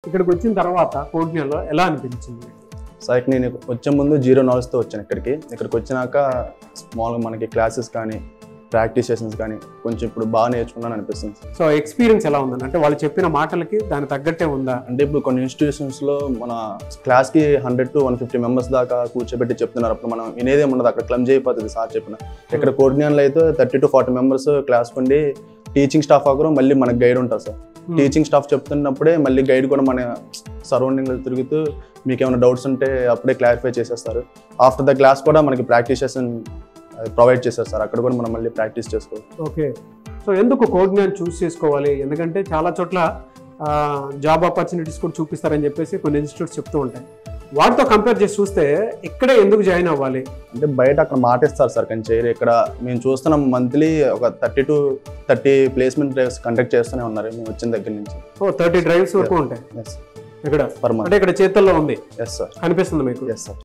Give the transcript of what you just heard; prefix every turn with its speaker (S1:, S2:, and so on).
S1: ఇక్కడికి వచ్చిన తర్వాత కోడ్నియాలో ఎలా అనిపించింది?
S2: సార్ నేను వచ్చే ముందు 0 నాలెడ్జ్తో వచ్చాను ఇక్కడికి వచ్చినాక మామూలుగా మనకి క్లాసెస్ కానీ ప్రాక్టీస్ సెషన్స్ కానీ కొంచెం ఇప్పుడు బాగా నేర్చుకున్నాను అనిపిస్తుంది.
S1: సో ఎక్స్పీరియన్స్ ఎలా ఉందండి? అంటే వాళ్ళు చెప్పిన మాటలకి దాని తగ్గట్టే ఉందా?
S2: అంటే ఇప్పుడు కొన్ని ఇన్స్టిట్యూషన్స్లో మన క్లాస్కి 100 to 150 మెంబర్స్ దాకా కూర్చోబెట్టి చెప్తున్నారు. అప్పుడు మనం వినేదేం ఉండదు, అక్కడ క్లమ్జీ అయిపోతుంది సార్ చెప్పిన. ఇక్కడ కోడ్నియాలో అయితే 30 to 40 మెంబర్స్ క్లాస్ ఉండి టీచింగ్ స్టాఫ్ ఒకరు మళ్ళీ మనకి గైడ్ ఉంటుంది సార్. టీచింగ్ స్టాఫ్ చెప్తున్నప్పుడే మళ్ళీ గైడ్ కూడా మన సరౌండింగ్లో తిరుగుతూ మీకు ఏమైనా డౌట్స్ ఉంటే అప్పుడే క్లారిఫై చేసేస్తారు. ఆఫ్టర్ ద క్లాస్ కూడా మనకి ప్రాక్టీస్ సెషన్ ప్రొవైడ్ చేశారు సార్, అక్కడ కూడా మనం మళ్ళీ ప్రాక్టీస్ చేసుకోవాలి.
S1: ఓకే, సో ఎందుకు కోడ్నియాని చూస్ చేసుకోవాలి? ఎందుకంటే చాలా చోట్ల జాబ్ ఆపర్చునిటీస్ కూడా చూపిస్తారని చెప్పేసి కొన్ని ఇన్స్టిట్యూట్స్ చెప్తూ ఉంటాయి. వాటితో కంపేర్ చేసి చూస్తే ఇక్కడే ఎందుకు జాయిన్ అవ్వాలి?
S2: అంటే బయట అక్కడ మాటిస్తారు సార్, కానీ చేయరు. ఇక్కడ మేము చూస్తున్నాం మంత్లీ ఒక 30 to 30 ప్లేస్మెంట్ డ్రైవ్స్ కండక్ట్ చేస్తూనే ఉన్నారు మేము వచ్చిన దగ్గర నుంచి.
S1: 30 డ్రైవ్స్ వరకు ఉంటాయి ఇక్కడ పర్ మంత్. అంటే ఇక్కడ చేతుల్లో ఉంది.
S2: ఎస్ సార్,
S1: కనిపిస్తుంది మీకు?
S2: Yes sir.